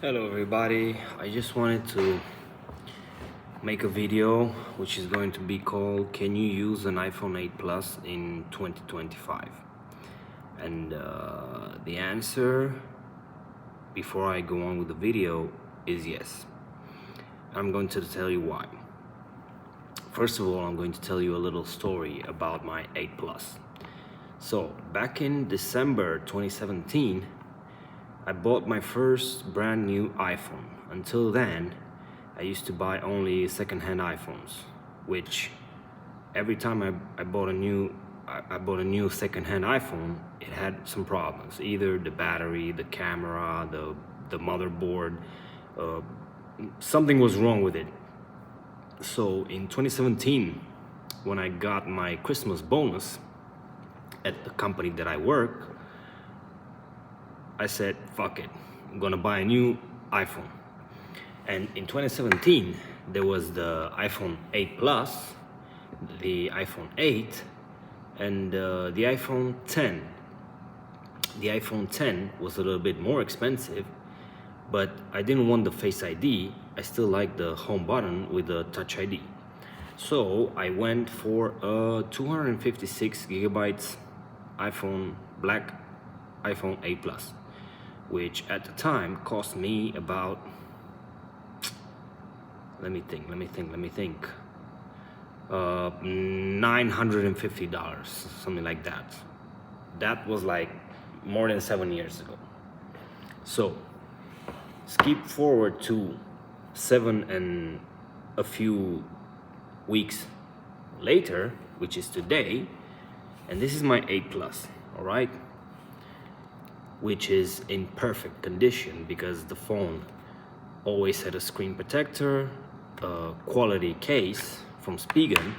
Hello everybody, I just wanted to make a video which is going to be called "Can you use an iPhone 8 Plus in 2025?" And the answer before I go on with the video is yes. I'm going to tell you why. First of all, I'm going to tell you a little story about my 8 Plus. So back in December 2017, I bought my first brand new iPhone. Until then, I used to buy only second-hand iPhones, which every time I bought a new second-hand iPhone, it had some problems. Either the battery, the camera, the motherboard, something was wrong with it. So in 2017, when I got my Christmas bonus at the company that I work, I said, fuck it, I'm gonna buy a new iPhone. And in 2017, there was the iPhone 8 Plus, the iPhone 8, and the iPhone 10. The iPhone 10 was a little bit more expensive, but I didn't want the Face ID. I still like the home button with the Touch ID. So I went for a 256 gigabytes black iPhone 8 Plus, which at the time cost me about, let me think, $950, something like that. That was like more than 7 years ago. So skip forward to 7 and a few weeks later, which is today, and this is my 8 Plus, all right? Which is in perfect condition because the phone always had a screen protector, a quality case from Spigen.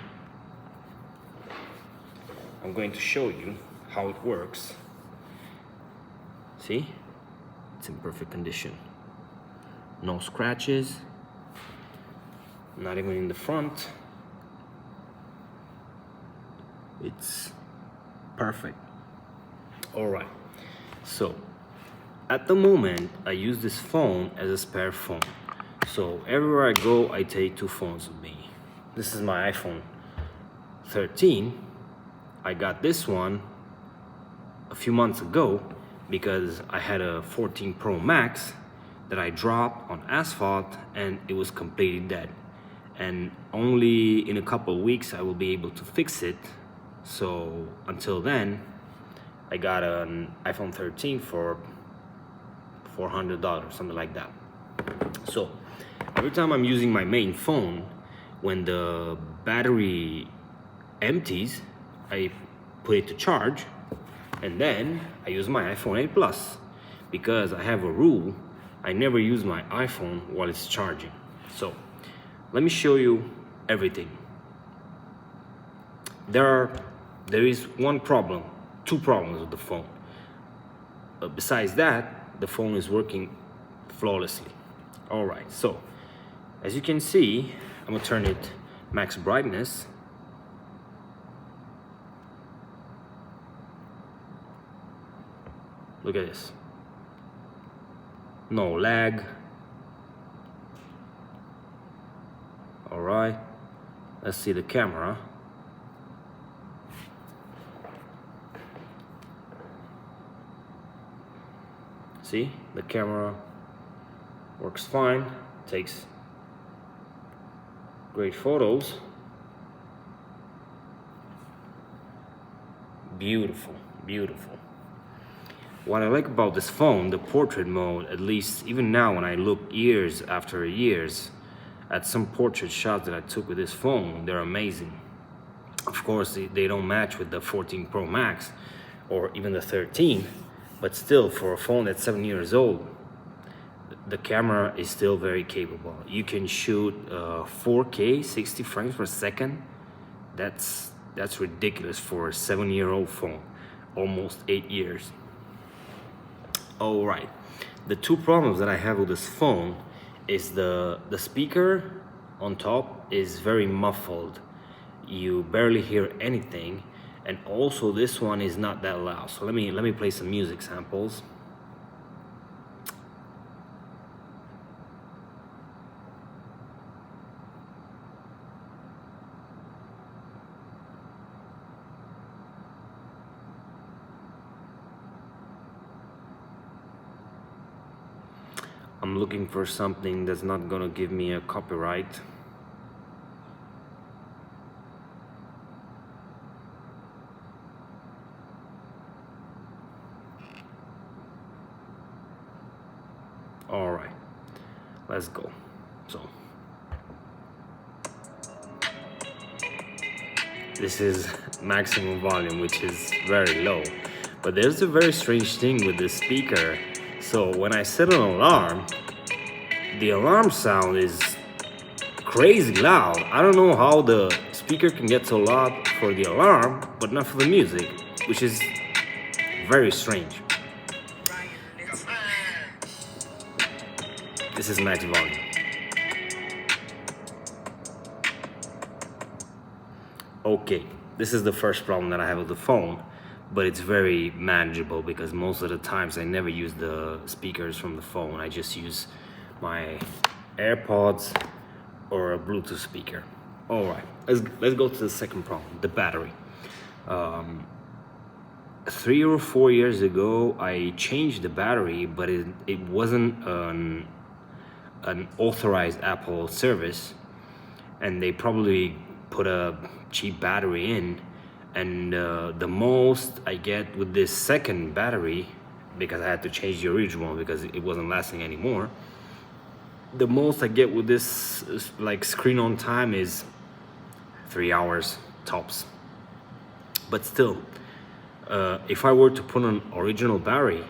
I'm going to show you how it works. See? It's in perfect condition. No scratches, not even in the front. It's perfect. All right. So, at the moment, I use this phone as a spare phone. So, everywhere I go, I take two phones with me. This is my iPhone 13. I got this one a few months ago because I had a 14 Pro Max that I dropped on asphalt and it was completely dead. And only in a couple of weeks I will be able to fix it. So, until then, I got an iPhone 13 for $400, something like that. So every time I'm using my main phone, when the battery empties, I put it to charge, and then I use my iPhone 8 Plus because I have a rule: I never use my iPhone while it's charging. So let me show you everything. There is two problems with the phone. Besides that, the phone is working flawlessly. All right, so as you can see, I'm gonna turn it max brightness. Look at this. No lag. All right, let's see the camera. See, the camera works fine, takes great photos. Beautiful, beautiful. What I like about this phone, the portrait mode, at least even now when I look years after years at some portrait shots that I took with this phone, they're amazing. Of course, they don't match with the 14 Pro Max or even the 13. But still, for a phone that's 7 years old, the camera is still very capable. You can shoot 4K, 60 frames per second. That's ridiculous for a 7-year-old phone, almost 8 years. All right, the two problems that I have with this phone is the speaker on top is very muffled. You barely hear anything. And also this one is not that loud. So let me play some music samples. I'm looking for something that's not gonna give me a copyright. All right, let's go. So this is maximum volume, which is very low, but there's a very strange thing with this speaker. So when I set an alarm, the alarm sound is crazy loud. I don't know how the speaker can get so loud for the alarm, but not for the music, which is very strange. This is max volume. Okay, this is the first problem that I have with the phone, but it's very manageable because most of the times I never use the speakers from the phone. I just use my AirPods or a Bluetooth speaker. All right, let's go to the second problem, the battery. 3 or 4 years ago, I changed the battery, but it wasn't an authorized Apple service, and they probably put a cheap battery in, and the most I get with this second battery, because I had to change the original one because it wasn't lasting anymore, the most I get with this like screen on time is 3 hours tops. But still, if I were to put an original battery,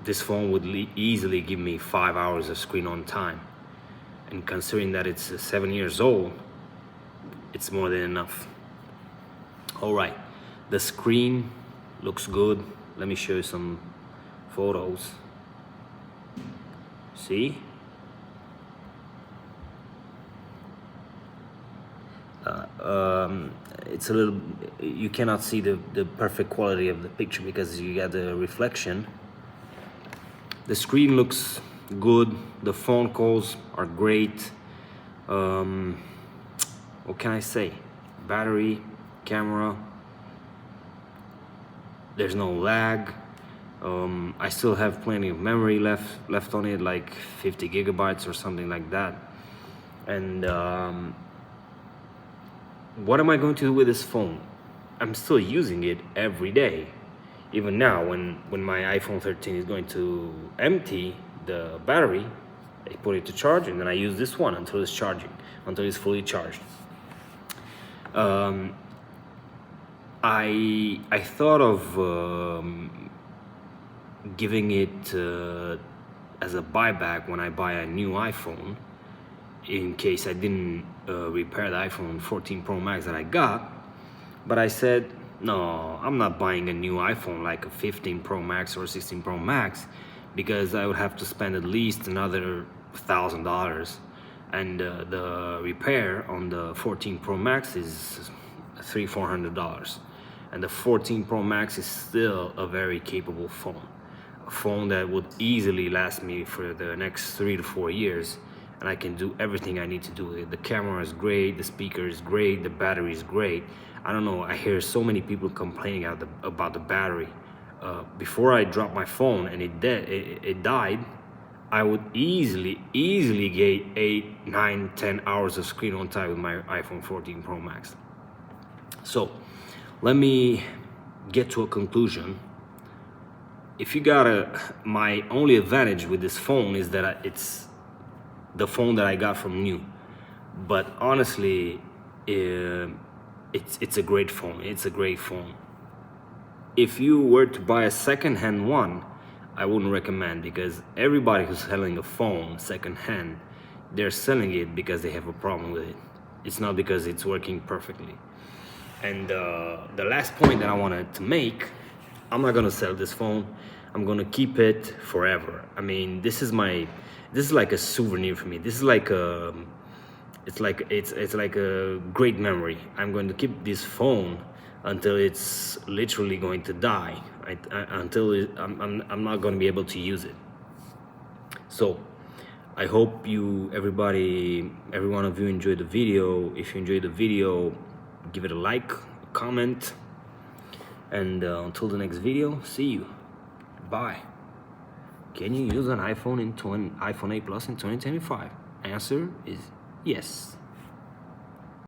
this phone would easily give me 5 hours of screen on time. And considering that it's 7 years old, it's more than enough. All right, the screen looks good. Let me show you some photos. See? It's a little, you cannot see the perfect quality of the picture because you got the reflection. The screen looks good. The phone calls are great. What can I say? Battery, camera, there's no lag. I still have plenty of memory left on it, like 50 gigabytes or something like that. And what am I going to do with this phone? I'm still using it every day. Even now, when my iPhone 13 is going to empty the battery, I put it to charge, and then I use this one until it's charging, until it's fully charged. I thought of giving it as a buyback when I buy a new iPhone, in case I didn't repair the iPhone 14 Pro Max that I got. But I said, no, I'm not buying a new iPhone like a 15 Pro Max or 16 Pro Max, because I would have to spend at least another $1,000, and the repair on the 14 Pro Max is $300-400, and the 14 Pro Max is still a very capable phone, a phone that would easily last me for the next 3 to 4 years, and I can do everything I need to do with it. The camera is great, the speaker is great, the battery is great. I don't know, I hear so many people complaining about the battery. Before I dropped my phone and it died, I would easily get 8, 9, 10 hours of screen on time with my iPhone 14 Pro Max. So let me get to a conclusion. If you my only advantage with this phone is that it's the phone that I got from new, but honestly, it's a great phone. It's a great phone. If you were to buy a second-hand one, I wouldn't recommend, because everybody who's selling a phone second-hand, they're selling it because they have a problem with it. It's not because it's working perfectly. And the last point that I wanted to make, I'm not gonna sell this phone. I'm gonna keep it forever. I mean, this is like a souvenir for me. This is like it's like a great memory. I'm going to keep this phone until it's literally going to die. I'm not going to be able to use it. So I hope every one of you enjoyed the video. If you enjoyed the video, give it a like, a comment, and until the next video, see you. Bye. Can you use an iPhone 8 Plus in 2025? Answer is yes.